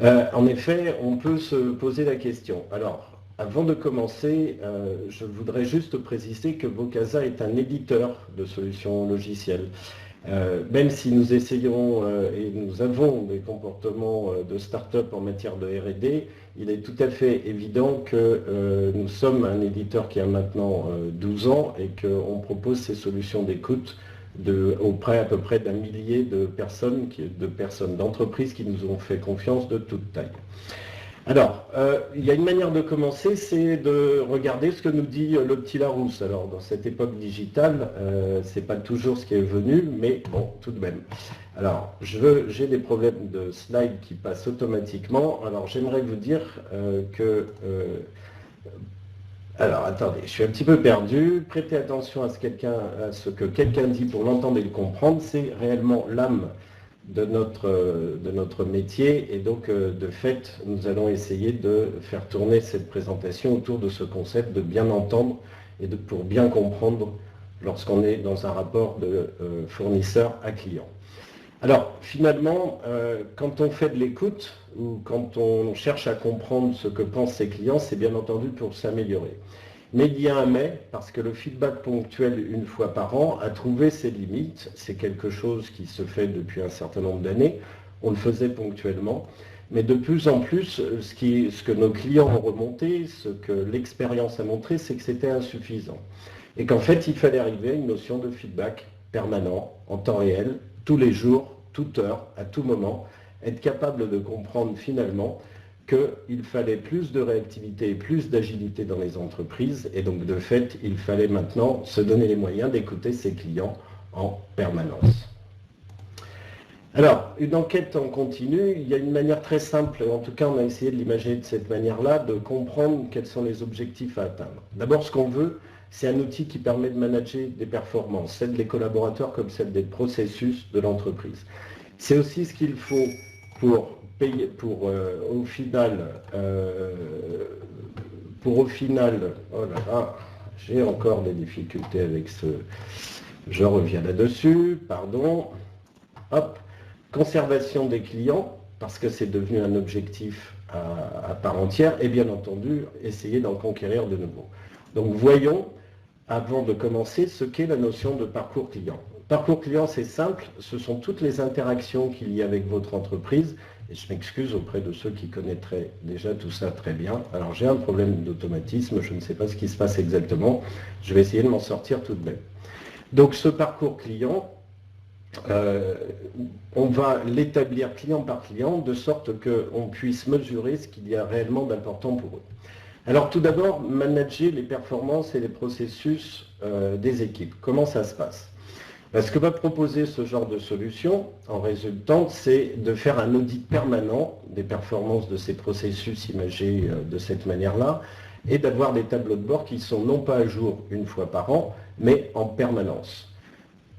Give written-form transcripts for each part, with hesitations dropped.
En effet, on peut se poser la question. Alors, avant de commencer, je voudrais juste préciser que Vocasa est un éditeur de solutions logicielles. Même si nous essayons et nous avons des comportements de start-up en matière de R&D, il est tout à fait évident que nous sommes un éditeur qui a maintenant 12 ans et qu'on propose ces solutions d'écoute auprès à peu près d'un millier de personnes, d'entreprises qui nous ont fait confiance de toute taille. Alors, il y a une manière de commencer, c'est de regarder ce que nous dit le petit Larousse. Alors, dans cette époque digitale, c'est pas toujours ce qui est venu, mais bon, tout de même. Alors, j'ai des problèmes de slide qui passent automatiquement. Alors, j'aimerais vous dire alors, attendez, je suis un petit peu perdu. Prêtez attention à ce que quelqu'un dit pour l'entendre et le comprendre. C'est réellement l'âme de notre métier. Et donc, de fait, nous allons essayer de faire tourner cette présentation autour de ce concept de bien entendre et pour bien comprendre lorsqu'on est dans un rapport de fournisseur à client. Alors, finalement, quand on fait de l'écoute ou quand on cherche à comprendre ce que pensent ses clients, c'est bien entendu pour s'améliorer. Mais il y a un mais, parce que le feedback ponctuel une fois par an a trouvé ses limites. C'est quelque chose qui se fait depuis un certain nombre d'années. On le faisait ponctuellement. Mais de plus en plus, ce que nos clients ont remonté, ce que l'expérience a montré, c'est que c'était insuffisant. Et qu'en fait, il fallait arriver à une notion de feedback permanent, en temps réel, tous les jours, toute heure, à tout moment, être capable de comprendre finalement qu'il fallait plus de réactivité et plus d'agilité dans les entreprises, et donc de fait, il fallait maintenant se donner les moyens d'écouter ses clients en permanence. Alors, une enquête en continu, il y a une manière très simple, en tout cas on a essayé de l'imaginer de cette manière-là, de comprendre quels sont les objectifs à atteindre. D'abord, ce qu'on veut, c'est un outil qui permet de manager des performances, celles des collaborateurs comme celles des processus de l'entreprise. C'est aussi ce qu'il faut pour au final, oh là là, j'ai encore des difficultés avec je reviens là-dessus, pardon, hop, conservation des clients, parce que c'est devenu un objectif à part entière, et bien entendu, essayer d'en conquérir de nouveau. Donc voyons, avant de commencer, ce qu'est la notion de parcours client. Parcours client, c'est simple, ce sont toutes les interactions qu'il y a avec votre entreprise, et je m'excuse auprès de ceux qui connaîtraient déjà tout ça très bien. Alors j'ai un problème d'automatisme, je ne sais pas ce qui se passe exactement, je vais essayer de m'en sortir tout de même. Donc ce parcours client, on va l'établir client par client, de sorte qu'on puisse mesurer ce qu'il y a réellement d'important pour eux. Alors tout d'abord, manager les performances et les processus des équipes. Comment ça se passe ? Ce que va proposer ce genre de solution, en résultant, c'est de faire un audit permanent des performances de ces processus imagés de cette manière-là, et d'avoir des tableaux de bord qui sont non pas à jour une fois par an, mais en permanence.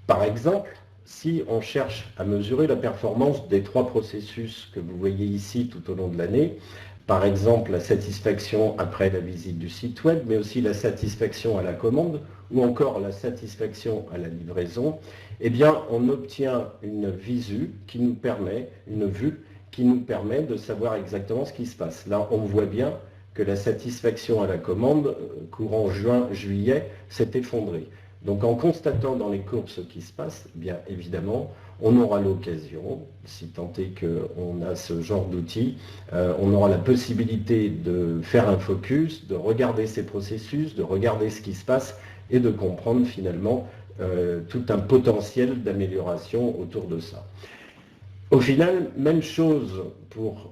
Par exemple, si on cherche à mesurer la performance des 3 processus que vous voyez ici tout au long de l'année, par exemple la satisfaction après la visite du site web, mais aussi la satisfaction à la commande, ou encore la satisfaction à la livraison, eh bien on obtient une vue qui nous permet de savoir exactement ce qui se passe. Là, on voit bien que la satisfaction à la commande, courant juin-juillet, s'est effondrée. Donc en constatant dans les courbes ce qui se passe, bien évidemment, on aura l'occasion, si tant est qu'on a ce genre d'outils, on aura la possibilité de faire un focus, de regarder ces processus, de regarder ce qui se passe et de comprendre finalement tout un potentiel d'amélioration autour de ça. Au final, même chose pour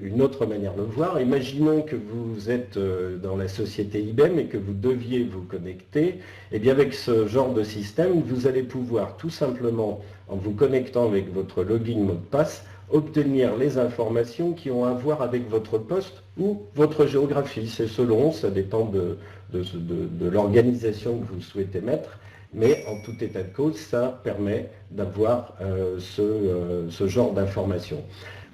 une autre manière de voir. Imaginons que vous êtes dans la société IBM et que vous deviez vous connecter. Et bien avec ce genre de système, vous allez pouvoir tout simplement, en vous connectant avec votre login mot de passe, obtenir les informations qui ont à voir avec votre poste ou votre géographie. C'est selon, ça dépend de l'organisation que vous souhaitez mettre. Mais en tout état de cause, ça permet d'avoir ce genre d'informations.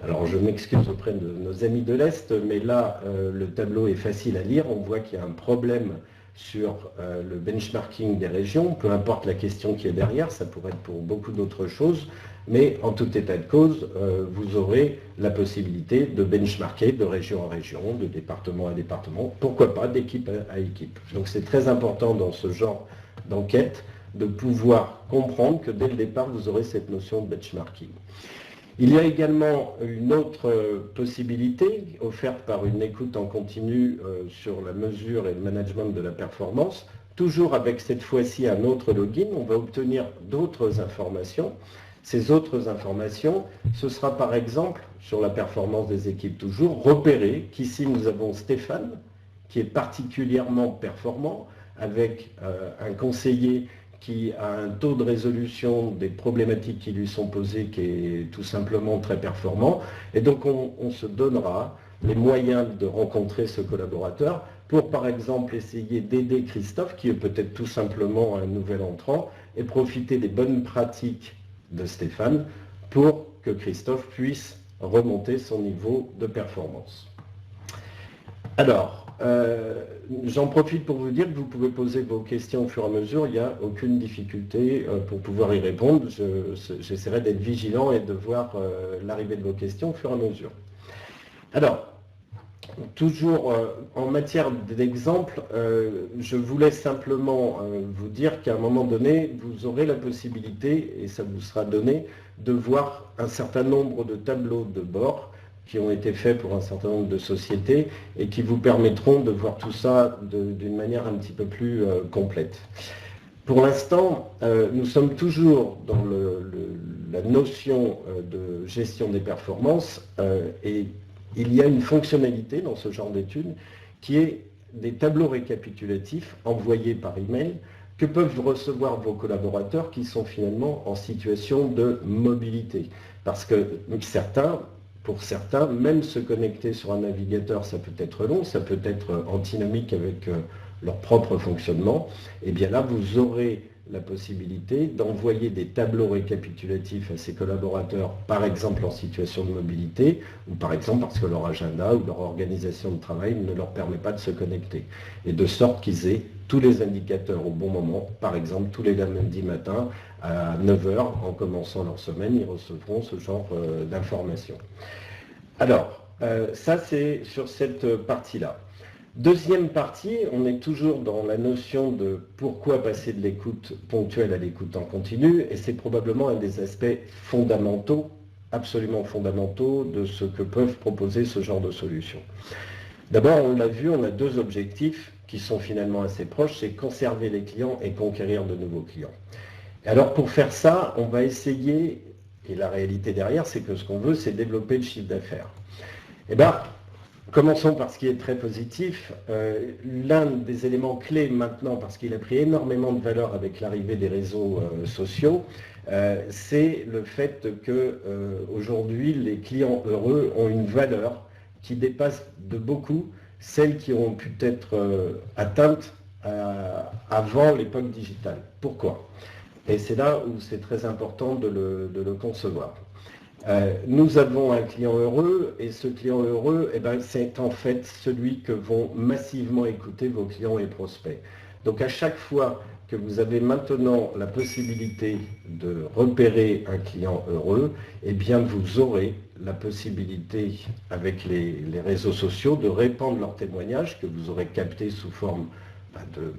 Alors je m'excuse auprès de nos amis de l'Est, mais là le tableau est facile à lire. On voit qu'il y a un problème sur le benchmarking des régions, peu importe la question qui est derrière, ça pourrait être pour beaucoup d'autres choses, Mais en tout état de cause, vous aurez la possibilité de benchmarker de région en région, de département à département, pourquoi pas d'équipe à équipe. Donc c'est très important dans ce genre d'enquête de pouvoir comprendre que dès le départ, vous aurez cette notion de benchmarking. Il y a également une autre possibilité offerte par une écoute en continu sur la mesure et le management de la performance. Toujours avec cette fois-ci un autre login, on va obtenir d'autres informations. Ces autres informations, ce sera par exemple, sur la performance des équipes toujours, repérer qu'ici nous avons Stéphane, qui est particulièrement performant, avec un conseiller qui a un taux de résolution des problématiques qui lui sont posées qui est tout simplement très performant. Et donc on se donnera les moyens de rencontrer ce collaborateur pour par exemple essayer d'aider Christophe, qui est peut-être tout simplement un nouvel entrant, et profiter des bonnes pratiques de Stéphane pour que Christophe puisse remonter son niveau de performance. Alors, j'en profite pour vous dire que vous pouvez poser vos questions au fur et à mesure, il n'y a aucune difficulté pour pouvoir y répondre. J'essaierai d'être vigilant et de voir l'arrivée de vos questions au fur et à mesure. Alors, toujours en matière d'exemple, je voulais simplement vous dire qu'à un moment donné, vous aurez la possibilité, et ça vous sera donné, de voir un certain nombre de tableaux de bord qui ont été faits pour un certain nombre de sociétés et qui vous permettront de voir tout ça d'une manière un petit peu plus complète. Pour l'instant, nous sommes toujours dans la notion de gestion des performances et il y a une fonctionnalité dans ce genre d'études qui est des tableaux récapitulatifs envoyés par email que peuvent recevoir vos collaborateurs qui sont finalement en situation de mobilité. Parce que pour certains, même se connecter sur un navigateur, ça peut être long, ça peut être antinomique avec leur propre fonctionnement. Et bien là, vous aurez la possibilité d'envoyer des tableaux récapitulatifs à ces collaborateurs, par exemple en situation de mobilité, ou par exemple parce que leur agenda ou leur organisation de travail ne leur permet pas de se connecter. Et de sorte qu'ils aient tous les indicateurs au bon moment, par exemple tous les lundis matins à 9 h, en commençant leur semaine, ils recevront ce genre d'informations. Alors, ça c'est sur cette partie-là. Deuxième partie, on est toujours dans la notion de pourquoi passer de l'écoute ponctuelle à l'écoute en continu, et c'est probablement un des aspects fondamentaux, absolument fondamentaux, de ce que peuvent proposer ce genre de solutions. D'abord, on l'a vu, on a deux objectifs qui sont finalement assez proches, c'est conserver les clients et conquérir de nouveaux clients. Et alors pour faire ça, on va essayer, et la réalité derrière, c'est que ce qu'on veut, c'est développer le chiffre d'affaires. Eh bien, commençons par ce qui est très positif. L'un des éléments clés maintenant, parce qu'il a pris énormément de valeur avec l'arrivée des réseaux sociaux, c'est le fait que aujourd'hui les clients heureux ont une valeur qui dépasse de beaucoup celles qui ont pu être atteintes avant l'époque digitale. Pourquoi? Et c'est là où c'est très important de le concevoir. Nous avons un client heureux, et ce client heureux, c'est en fait celui que vont massivement écouter vos clients et prospects. Donc à chaque fois que vous avez maintenant la possibilité de repérer un client heureux, eh bien vous aurez la possibilité, avec les réseaux sociaux, de répandre leurs témoignages que vous aurez captés sous forme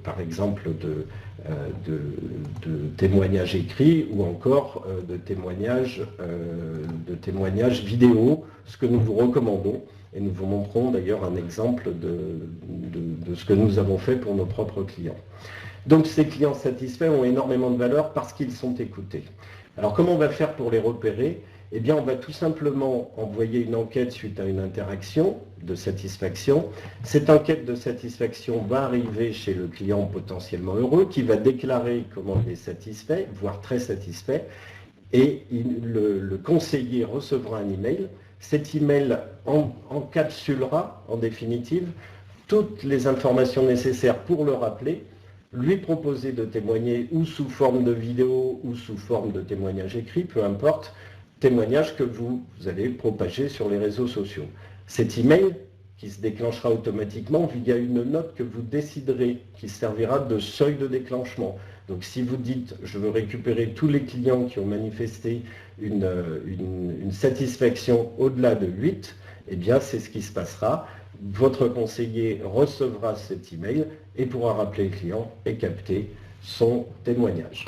par exemple de témoignages écrits ou encore de témoignages vidéo, ce que nous vous recommandons, et nous vous montrons d'ailleurs un exemple de ce que nous avons fait pour nos propres clients. Donc ces clients satisfaits ont énormément de valeur parce qu'ils sont écoutés. Alors comment on va faire pour les repérer? Eh bien on va tout simplement envoyer une enquête suite à une interaction de satisfaction. Cette enquête de satisfaction va arriver chez le client potentiellement heureux qui va déclarer comment il est satisfait, voire très satisfait, et le conseiller recevra un email. Cet email encapsulera en définitive toutes les informations nécessaires pour le rappeler, lui proposer de témoigner ou sous forme de vidéo ou sous forme de témoignage écrit, peu importe, témoignage que vous allez propager sur les réseaux sociaux. Cet email, qui se déclenchera automatiquement via une note que vous déciderez, qui servira de seuil de déclenchement. Donc si vous dites « je veux récupérer tous les clients qui ont manifesté une satisfaction au-delà de 8 », eh bien c'est ce qui se passera. Votre conseiller recevra cet email et pourra rappeler le client et capter son témoignage.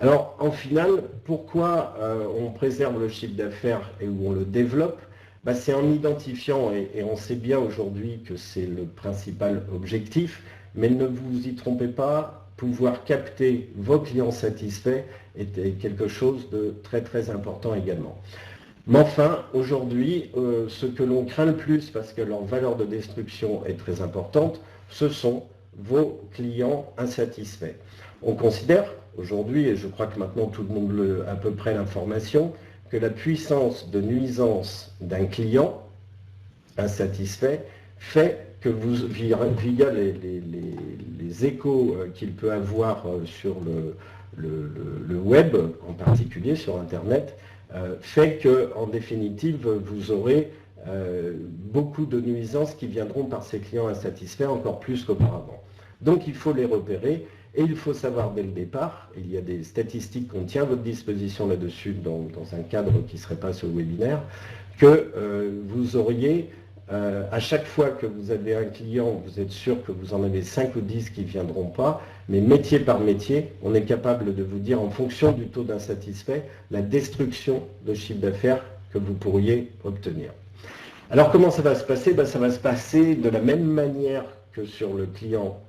Alors en final, pourquoi on préserve le chiffre d'affaires et où on le développe? C'est en identifiant, et on sait bien aujourd'hui que c'est le principal objectif, mais ne vous y trompez pas, pouvoir capter vos clients satisfaits est quelque chose de très très important également. Mais enfin, aujourd'hui, ce que l'on craint le plus, parce que leur valeur de destruction est très importante, ce sont vos clients insatisfaits. On considère aujourd'hui, et je crois que maintenant tout le monde a à peu près l'information, que la puissance de nuisance d'un client insatisfait fait que vous, via les échos qu'il peut avoir sur le web, en particulier sur Internet, fait qu'en définitive, vous aurez beaucoup de nuisances qui viendront par ces clients insatisfaits, encore plus qu'auparavant. Donc il faut les repérer. Et il faut savoir dès le départ, il y a des statistiques qu'on tient à votre disposition là-dessus dans un cadre qui ne serait pas ce webinaire, que vous auriez, à chaque fois que vous avez un client, vous êtes sûr que vous en avez 5 ou 10 qui ne viendront pas, mais métier par métier, on est capable de vous dire en fonction du taux d'insatisfait, la destruction de chiffre d'affaires que vous pourriez obtenir. Alors comment ça va se passer? Ça va se passer de la même manière que sur le client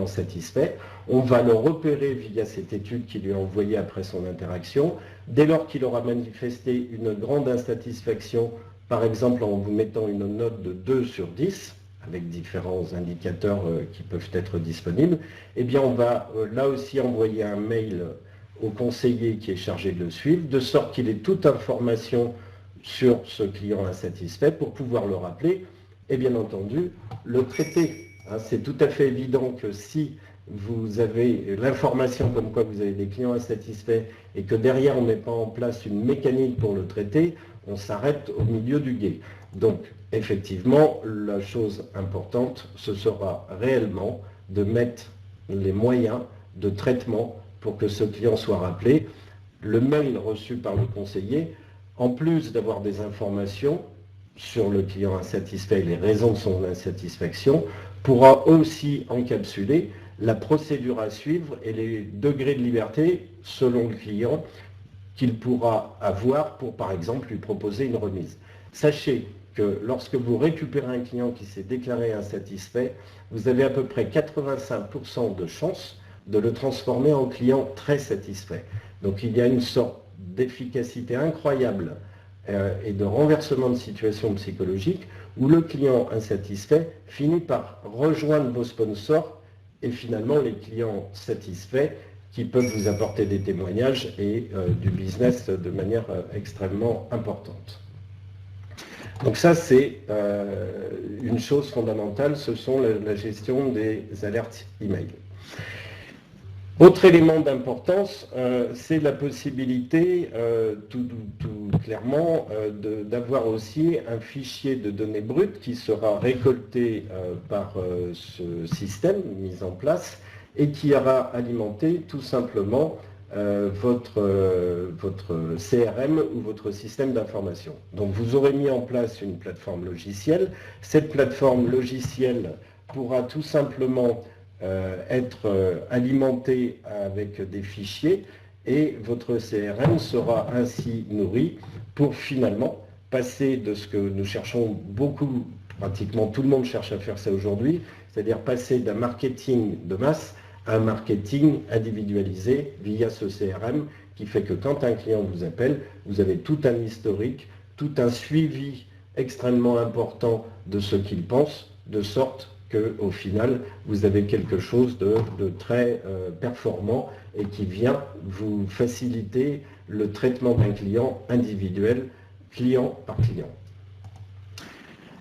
satisfait. On va le repérer via cette étude qui lui a envoyée après son interaction. Dès lors qu'il aura manifesté une grande insatisfaction, par exemple en vous mettant une note de 2 sur 10, avec différents indicateurs qui peuvent être disponibles, eh bien on va là aussi envoyer un mail au conseiller qui est chargé de le suivre, de sorte qu'il ait toute information sur ce client insatisfait pour pouvoir le rappeler et bien entendu le traiter. C'est tout à fait évident que si vous avez l'information comme quoi vous avez des clients insatisfaits et que derrière on ne met pas en place une mécanique pour le traiter, on s'arrête au milieu du gué. Donc effectivement, la chose importante, ce sera réellement de mettre les moyens de traitement pour que ce client soit rappelé. Le mail reçu par le conseiller, en plus d'avoir des informations sur le client insatisfait et les raisons de son insatisfaction, pourra aussi encapsuler la procédure à suivre et les degrés de liberté selon le client qu'il pourra avoir pour, par exemple, lui proposer une remise. Sachez que lorsque vous récupérez un client qui s'est déclaré insatisfait, vous avez à peu près 85% de chances de le transformer en client très satisfait. Donc il y a une sorte d'efficacité incroyable et de renversement de situation psychologique où le client insatisfait finit par rejoindre vos sponsors et finalement les clients satisfaits qui peuvent vous apporter des témoignages et du business de manière extrêmement importante. Donc ça c'est une chose fondamentale, ce sont la gestion des alertes email. Autre élément d'importance, c'est la possibilité, tout clairement, d'avoir aussi un fichier de données brutes qui sera récolté par ce système mis en place et qui ira alimenter tout simplement votre CRM ou votre système d'information. Donc vous aurez mis en place une plateforme logicielle. Cette plateforme logicielle pourra tout simplement être alimenté avec des fichiers et votre CRM sera ainsi nourri pour finalement passer de ce que nous cherchons beaucoup, pratiquement tout le monde cherche à faire ça aujourd'hui, c'est-à-dire passer d'un marketing de masse à un marketing individualisé via ce CRM qui fait que quand un client vous appelle, vous avez tout un historique, tout un suivi extrêmement important de ce qu'il pense, de sorte qu'au final, vous avez quelque chose de très performant et qui vient vous faciliter le traitement d'un client individuel, client par client.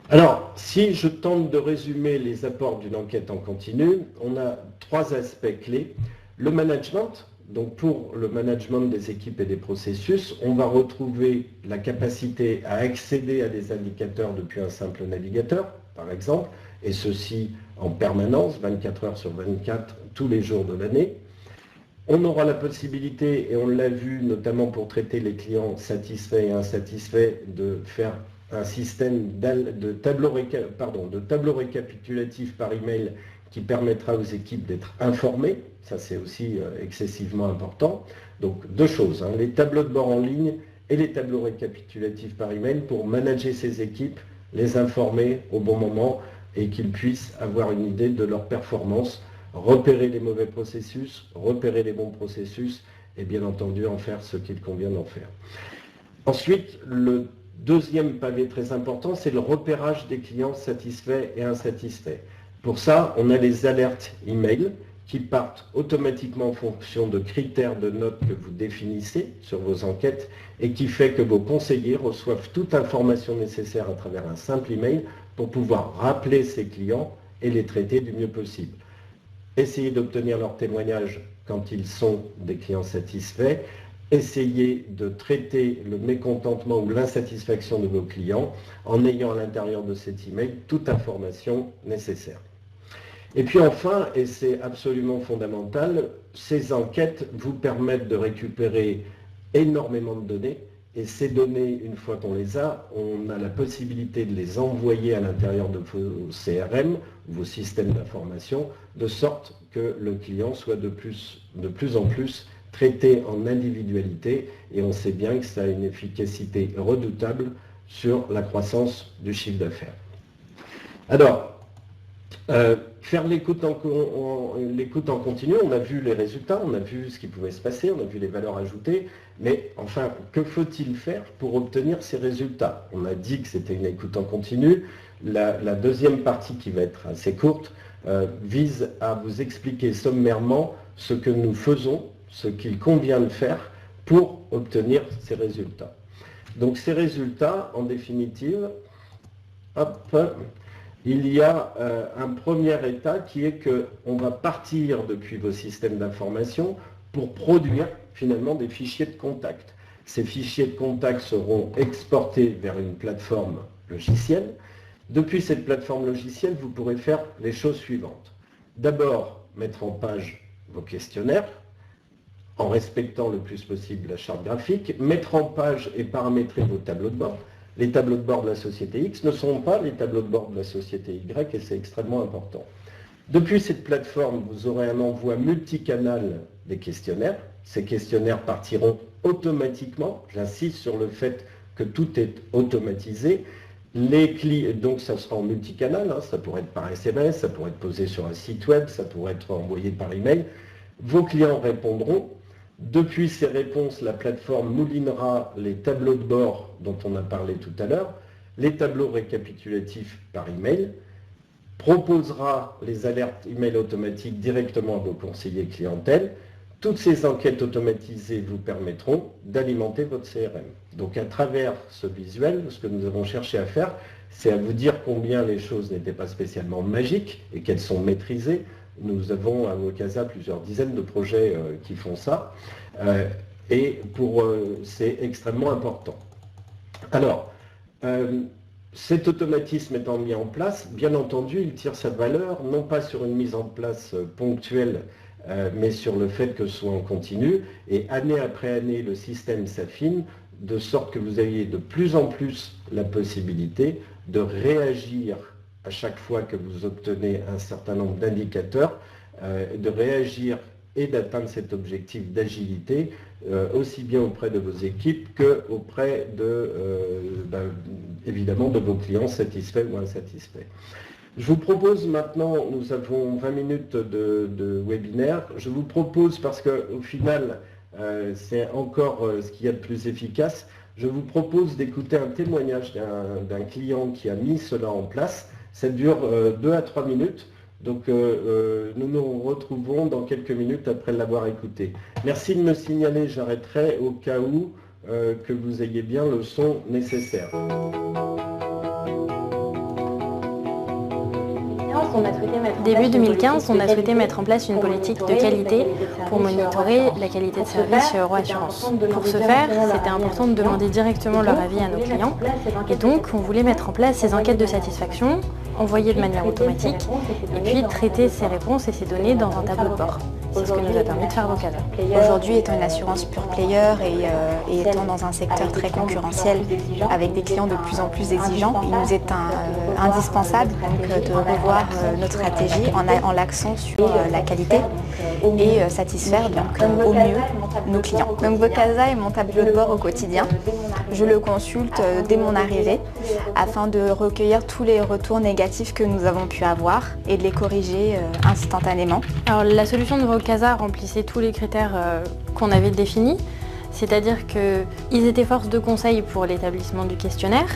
Alors, si je tente de résumer les apports d'une enquête en continu, on a 3 aspects clés. Le management, donc pour le management des équipes et des processus, on va retrouver la capacité à accéder à des indicateurs depuis un simple navigateur, par exemple, et ceci en permanence, 24 heures sur 24, tous les jours de l'année. On aura la possibilité, et on l'a vu notamment pour traiter les clients satisfaits et insatisfaits, de faire un système de tableau récapitulatif par email qui permettra aux équipes d'être informées. Ça, c'est aussi excessivement important. Donc, deux choses, hein, les tableaux de bord en ligne et les tableaux récapitulatifs par email pour manager ces équipes, les informer au bon moment et qu'ils puissent avoir une idée de leur performance, repérer les mauvais processus, repérer les bons processus et bien entendu en faire ce qu'il convient d'en faire. Ensuite, le deuxième pavé très important, c'est le repérage des clients satisfaits et insatisfaits. Pour ça, on a les alertes email qui partent automatiquement en fonction de critères de notes que vous définissez sur vos enquêtes et qui fait que vos conseillers reçoivent toute information nécessaire à travers un simple email pour pouvoir rappeler ces clients et les traiter du mieux possible. Essayez d'obtenir leur témoignage quand ils sont des clients satisfaits. Essayez de traiter le mécontentement ou l'insatisfaction de vos clients en ayant à l'intérieur de cet email toute information nécessaire. Et puis enfin, et c'est absolument fondamental, ces enquêtes vous permettent de récupérer énormément de données. Et ces données, une fois qu'on les a, on a la possibilité de les envoyer à l'intérieur de vos CRM, vos systèmes d'information, de sorte que le client soit de plus en plus traité en individualité. Et on sait bien que ça a une efficacité redoutable sur la croissance du chiffre d'affaires. Alors, faire l'écoute en continu, on a vu les résultats, on a vu ce qui pouvait se passer, on a vu les valeurs ajoutées, mais enfin, que faut-il faire pour obtenir ces résultats? On a dit que c'était une écoute en continu. La deuxième partie, qui va être assez courte, vise à vous expliquer sommairement ce que nous faisons, ce qu'il convient de faire pour obtenir ces résultats. Donc ces résultats, en définitive, hop, il y a un premier état qui est qu'on va partir depuis vos systèmes d'information pour produire finalement des fichiers de contact. Ces fichiers de contact seront exportés vers une plateforme logicielle. Depuis cette plateforme logicielle, vous pourrez faire les choses suivantes. D'abord, mettre en page vos questionnaires, en respectant le plus possible la charte graphique, mettre en page et paramétrer vos tableaux de bord. Les tableaux de bord de la société X ne sont pas les tableaux de bord de la société Y et c'est extrêmement important. Depuis cette plateforme, vous aurez un envoi multicanal des questionnaires. Ces questionnaires partiront automatiquement. J'insiste sur le fait que tout est automatisé. Donc ça sera en multicanal, hein, ça pourrait être par SMS, ça pourrait être posé sur un site web, ça pourrait être envoyé par email. Vos clients répondront. Depuis ces réponses, la plateforme moulinera les tableaux de bord dont on a parlé tout à l'heure, les tableaux récapitulatifs par email, proposera les alertes email automatiques directement à vos conseillers clientèle. Toutes ces enquêtes automatisées vous permettront d'alimenter votre CRM. Donc à travers ce visuel, ce que nous avons cherché à faire, c'est à vous dire combien les choses n'étaient pas spécialement magiques et qu'elles sont maîtrisées. Nous avons à Wokasa plusieurs dizaines de projets qui font ça, et c'est extrêmement important. Alors, cet automatisme étant mis en place, bien entendu, il tire sa valeur, non pas sur une mise en place ponctuelle, mais sur le fait que ce soit en continu, et année après année, le système s'affine, de sorte que vous ayez de plus en plus la possibilité de réagir à chaque fois que vous obtenez un certain nombre d'indicateurs, de réagir et d'atteindre cet objectif d'agilité, aussi bien auprès de vos équipes qu'auprès évidemment de vos clients satisfaits ou insatisfaits. Je vous propose maintenant, nous avons 20 minutes de webinaire, je vous propose, parce qu'au final, c'est encore ce qu'il y a de plus efficace, je vous propose d'écouter un témoignage d'un client qui a mis cela en place. Ça dure 2 à 3 minutes, donc nous nous retrouvons dans quelques minutes après l'avoir écouté. Merci de me signaler, j'arrêterai au cas où que vous ayez bien le son nécessaire. Et en Début 2015, on a souhaité mettre en place une politique de qualité pour monitorer la qualité de service chez Euro Assurance. Pour ce faire, c'était important de demander directement leur avis à nos clients. Et donc, on voulait mettre en place ces enquêtes de satisfaction, envoyées de manière automatique, et puis traiter ces réponses et ces données dans un tableau de bord. C'est ce que nous a permis de faire Vocasa. Aujourd'hui, étant une assurance pure player et étant dans un secteur très concurrentiel avec des clients de plus en plus exigeants, il nous est indispensable de revoir notre stratégie en l'accent sur la qualité et satisfaire au mieux nos clients. Donc Vocasa est mon tableau de bord au quotidien. Je le consulte dès mon arrivée afin de recueillir tous les retours négatifs que nous avons pu avoir et de les corriger instantanément. Alors, la solution de Vocasa remplissait tous les critères qu'on avait définis, c'est-à-dire qu'ils étaient force de conseil pour l'établissement du questionnaire.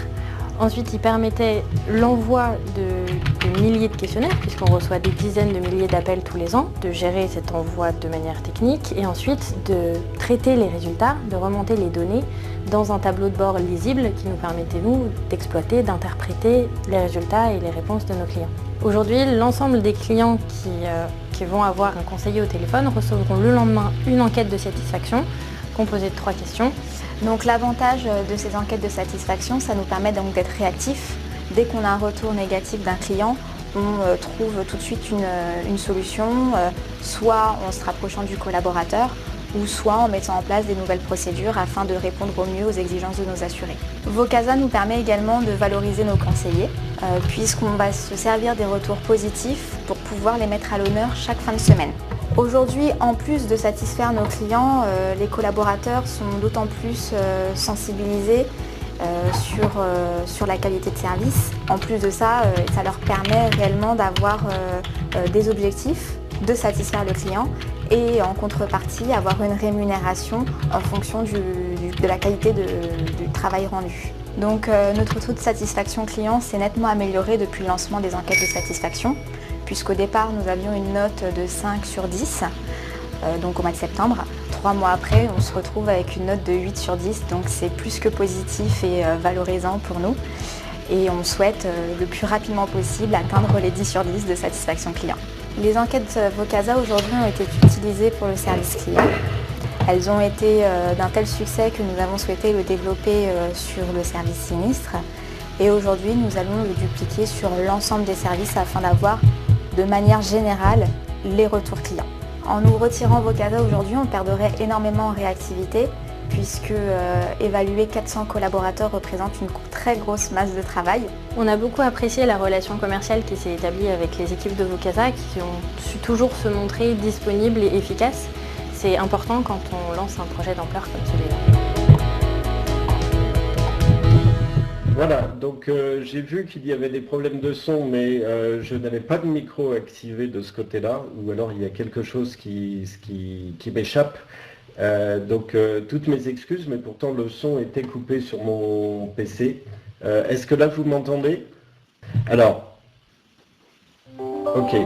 Ensuite, ils permettaient l'envoi de milliers de questionnaires, puisqu'on reçoit des dizaines de milliers d'appels tous les ans, de gérer cet envoi de manière technique et ensuite de traiter les résultats, de remonter les données dans un tableau de bord lisible qui nous permettait, nous, d'exploiter, d'interpréter les résultats et les réponses de nos clients. Aujourd'hui, l'ensemble des clients qui vont avoir un conseiller au téléphone recevront le lendemain une enquête de satisfaction composée de 3 questions. Donc l'avantage de ces enquêtes de satisfaction, ça nous permet donc d'être réactifs. Dès qu'on a un retour négatif d'un client, on trouve tout de suite une solution, soit en se rapprochant du collaborateur, ou soit en mettant en place des nouvelles procédures afin de répondre au mieux aux exigences de nos assurés. Vocasa nous permet également de valoriser nos conseillers, puisqu'on va se servir des retours positifs pour pouvoir les mettre à l'honneur chaque fin de semaine. Aujourd'hui, en plus de satisfaire nos clients, les collaborateurs sont d'autant plus sensibilisés sur la qualité de service. En plus de ça, ça leur permet réellement d'avoir des objectifs, de satisfaire le client et en contrepartie avoir une rémunération en fonction de la qualité du travail rendu. Donc notre taux de satisfaction client s'est nettement amélioré depuis le lancement des enquêtes de satisfaction, puisqu'au départ nous avions une note de 5 sur 10, donc au mois de septembre. 3 mois après, on se retrouve avec une note de 8 sur 10, donc c'est plus que positif et valorisant pour nous. Et on souhaite le plus rapidement possible atteindre les 10 sur 10 de satisfaction client. Les enquêtes Vocasa aujourd'hui ont été utilisées pour le service client. Elles ont été d'un tel succès que nous avons souhaité le développer sur le service sinistre. Et aujourd'hui, nous allons le dupliquer sur l'ensemble des services afin d'avoir de manière générale les retours clients. En nous retirant Vocasa aujourd'hui, on perdrait énormément en réactivité puisque évaluer 400 collaborateurs représente une très grosse masse de travail. On a beaucoup apprécié la relation commerciale qui s'est établie avec les équipes de Vocasa qui ont su toujours se montrer disponibles et efficaces. C'est important quand on lance un projet d'ampleur comme celui-là. Voilà, donc j'ai vu qu'il y avait des problèmes de son, mais je n'avais pas de micro activé de ce côté-là, ou alors il y a quelque chose qui m'échappe. Donc toutes mes excuses, mais pourtant le son était coupé sur mon PC. Est-ce que là vous m'entendez? Alors, ok.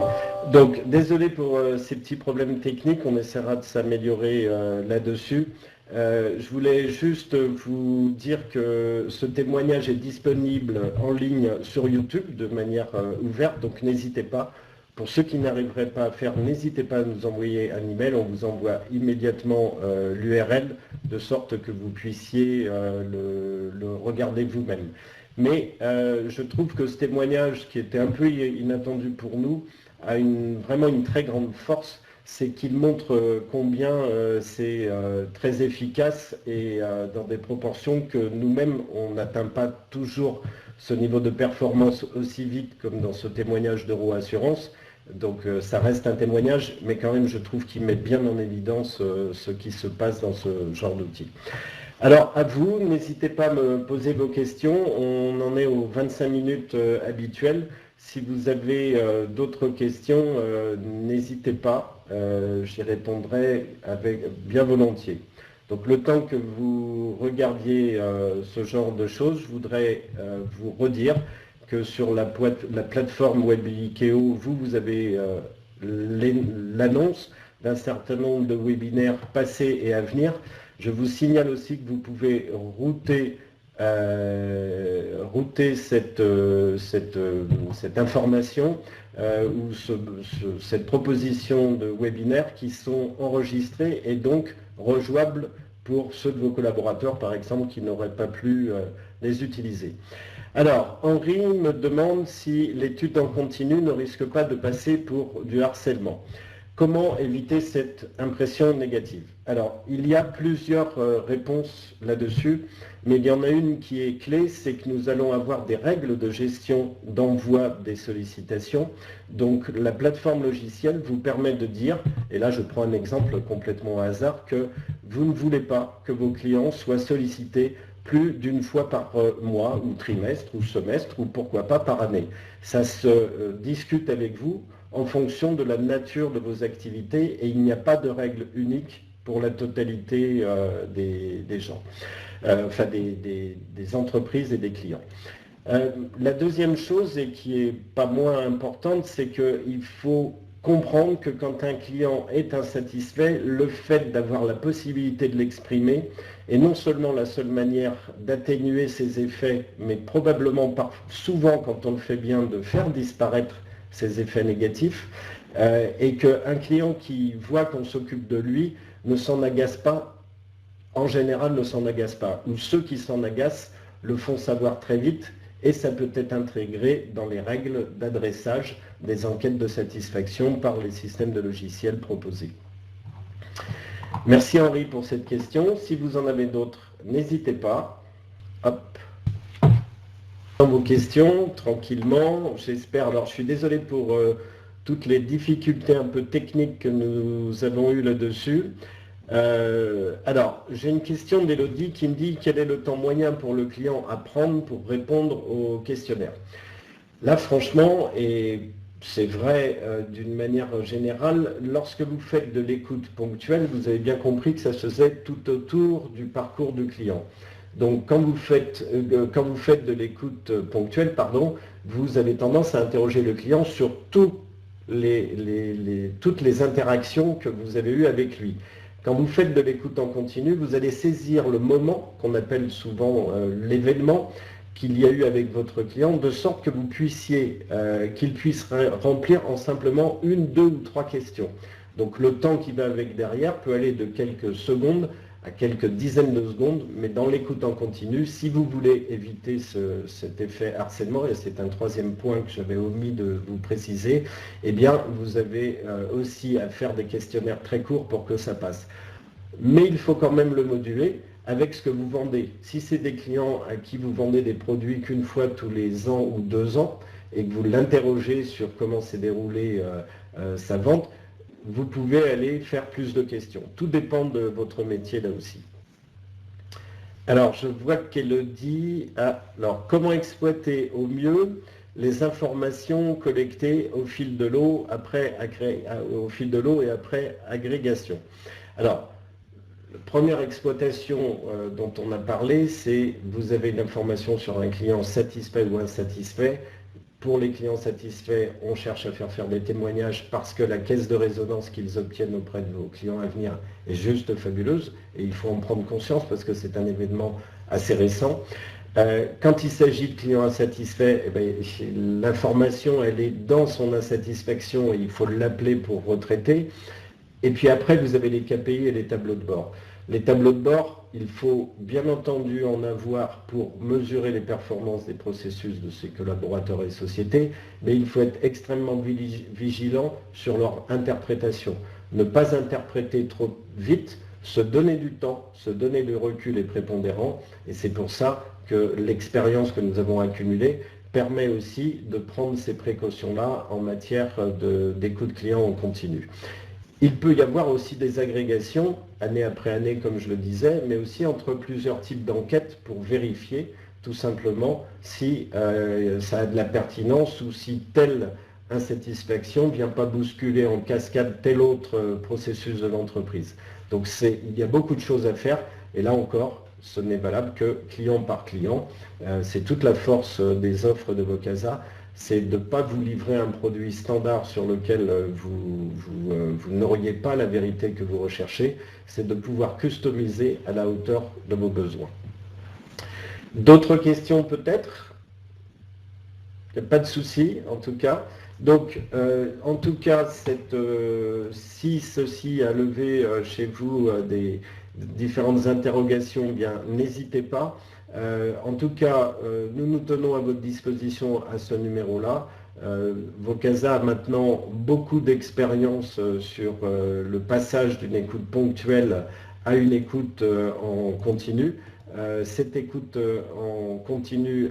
Donc désolé pour ces petits problèmes techniques, on essaiera de s'améliorer là-dessus. Je voulais juste vous dire que ce témoignage est disponible en ligne sur YouTube de manière ouverte, donc n'hésitez pas. Pour ceux qui n'arriveraient pas à faire, n'hésitez pas à nous envoyer un email, on vous envoie immédiatement l'URL de sorte que vous puissiez le regarder vous-même. Mais je trouve que ce témoignage, qui était un peu inattendu pour nous, a vraiment une très grande force, c'est qu'il montre combien c'est très efficace et dans des proportions que nous-mêmes, on n'atteint pas toujours ce niveau de performance aussi vite comme dans ce témoignage d'Euro Assurance. Donc ça reste un témoignage, mais quand même je trouve qu'il met bien en évidence ce qui se passe dans ce genre d'outil. Alors à vous, n'hésitez pas à me poser vos questions, on en est aux 25 minutes habituelles. Si vous avez d'autres questions, n'hésitez pas, j'y répondrai bien volontiers. Donc le temps que vous regardiez ce genre de choses, je voudrais vous redire que sur la plateforme web Ikeo, vous avez l'annonce d'un certain nombre de webinaires passés et à venir. Je vous signale aussi que vous pouvez router cette information ou cette proposition de webinaire qui sont enregistrés et donc rejouables pour ceux de vos collaborateurs, par exemple, qui n'auraient pas pu les utiliser. Alors, Henri me demande si l'étude en continu ne risque pas de passer pour du harcèlement. Comment éviter cette impression négative? Alors, il y a plusieurs réponses là-dessus, mais il y en a une qui est clé, c'est que nous allons avoir des règles de gestion d'envoi des sollicitations. Donc, la plateforme logicielle vous permet de dire, et là je prends un exemple complètement au hasard, que vous ne voulez pas que vos clients soient sollicités plus d'une fois par mois, ou trimestre, ou semestre, ou pourquoi pas par année. Ça se discute avec vous en fonction de la nature de vos activités et il n'y a pas de règle unique pour la totalité des gens, enfin des entreprises et des clients. La deuxième chose, et qui est pas moins importante, c'est qu'il faut comprendre que quand un client est insatisfait, le fait d'avoir la possibilité de l'exprimer est non seulement la seule manière d'atténuer ses effets, mais probablement souvent, quand on le fait bien, de faire disparaître ses effets négatifs, et qu'un client qui voit qu'on s'occupe de lui ne s'en agace pas, en général ne s'en agace pas, ou ceux qui s'en agacent le font savoir très vite, et ça peut être intégré dans les règles d'adressage des enquêtes de satisfaction par les systèmes de logiciels proposés. Merci Henri pour cette question. Si vous en avez d'autres, n'hésitez pas. Hop. Dans vos questions, tranquillement, j'espère. Alors, je suis désolé pour toutes les difficultés un peu techniques que nous avons eues là-dessus. Alors, j'ai une question d'Élodie qui me dit quel est le temps moyen pour le client à prendre pour répondre au questionnaire. Là, franchement, et c'est vrai d'une manière générale, lorsque vous faites de l'écoute ponctuelle, vous avez bien compris que ça se faisait tout autour du parcours du client. Donc, quand vous faites de l'écoute ponctuelle, vous avez tendance à interroger le client sur toutes les interactions que vous avez eues avec lui. Quand vous faites de l'écoute en continu, vous allez saisir le moment, qu'on appelle souvent l'événement qu'il y a eu avec votre client, de sorte que vous puissiez, qu'il puisse remplir en simplement une, deux ou trois questions. Donc le temps qui va avec derrière peut aller de quelques secondes à quelques dizaines de secondes, mais dans l'écoute en continu, si vous voulez éviter cet effet harcèlement, et c'est un troisième point que j'avais omis de vous préciser, eh bien vous avez aussi à faire des questionnaires très courts pour que ça passe. Mais il faut quand même le moduler avec ce que vous vendez. Si c'est des clients à qui vous vendez des produits qu'une fois tous les ans ou 2 ans, et que vous l'interrogez sur comment s'est déroulée sa vente, vous pouvez aller faire plus de questions. Tout dépend de votre métier là aussi. Alors, je vois qu'Élodie alors, comment exploiter au mieux les informations collectées au fil de l'eau et après agrégation. Alors, la première exploitation dont on a parlé, c'est vous avez une information sur un client satisfait ou insatisfait. Pour les clients satisfaits, on cherche à faire des témoignages parce que la caisse de résonance qu'ils obtiennent auprès de vos clients à venir est juste fabuleuse et il faut en prendre conscience parce que c'est un événement assez récent. Quand il s'agit de clients insatisfaits, l'information elle est dans son insatisfaction et il faut l'appeler pour retraiter. Et puis après, vous avez les KPI et les tableaux de bord. Les tableaux de bord, il faut bien entendu en avoir pour mesurer les performances des processus de ses collaborateurs et sociétés, mais il faut être extrêmement vigilant sur leur interprétation. Ne pas interpréter trop vite, se donner du temps, se donner du recul et prépondérant, et c'est pour ça que l'expérience que nous avons accumulée permet aussi de prendre ces précautions-là en matière d'écoute client en continu. Il peut y avoir aussi des agrégations, année après année, comme je le disais, mais aussi entre plusieurs types d'enquêtes pour vérifier tout simplement si ça a de la pertinence ou si telle insatisfaction ne vient pas bousculer en cascade tel autre processus de l'entreprise. Donc il y a beaucoup de choses à faire, et là encore, ce n'est valable que client par client. C'est toute la force des offres de Vocasa. C'est de ne pas vous livrer un produit standard sur lequel vous n'auriez pas la vérité que vous recherchez, c'est de pouvoir customiser à la hauteur de vos besoins. D'autres questions peut-être? Pas de souci, en tout cas. Donc, en tout cas, si ceci a levé chez vous des différentes interrogations, eh bien, n'hésitez pas. En tout cas, nous nous tenons à votre disposition à ce numéro-là. Vocasa a maintenant beaucoup d'expérience sur le passage d'une écoute ponctuelle à une écoute en continu. Cette écoute en continu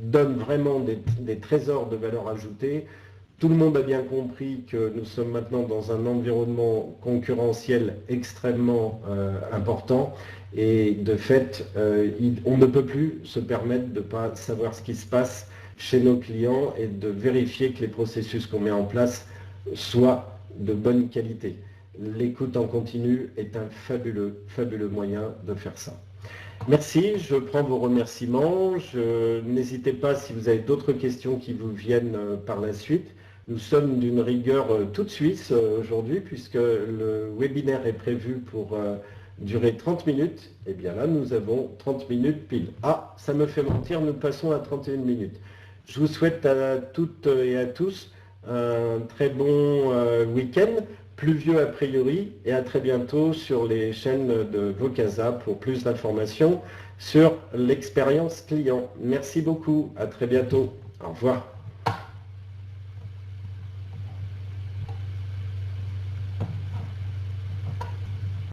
donne vraiment des trésors de valeur ajoutée. Tout le monde a bien compris que nous sommes maintenant dans un environnement concurrentiel extrêmement important et de fait, on ne peut plus se permettre de ne pas savoir ce qui se passe chez nos clients et de vérifier que les processus qu'on met en place soient de bonne qualité. L'écoute en continu est un fabuleux, fabuleux moyen de faire ça. Merci, je prends vos remerciements. N'hésitez pas si vous avez d'autres questions qui vous viennent par la suite. Nous sommes d'une rigueur toute suisse aujourd'hui puisque le webinaire est prévu pour durer 30 minutes. Et bien là, nous avons 30 minutes pile. Ah, ça me fait mentir, nous passons à 31 minutes. Je vous souhaite à toutes et à tous un très bon week-end, pluvieux a priori, et à très bientôt sur les chaînes de Vocasa pour plus d'informations sur l'expérience client. Merci beaucoup, à très bientôt. Au revoir.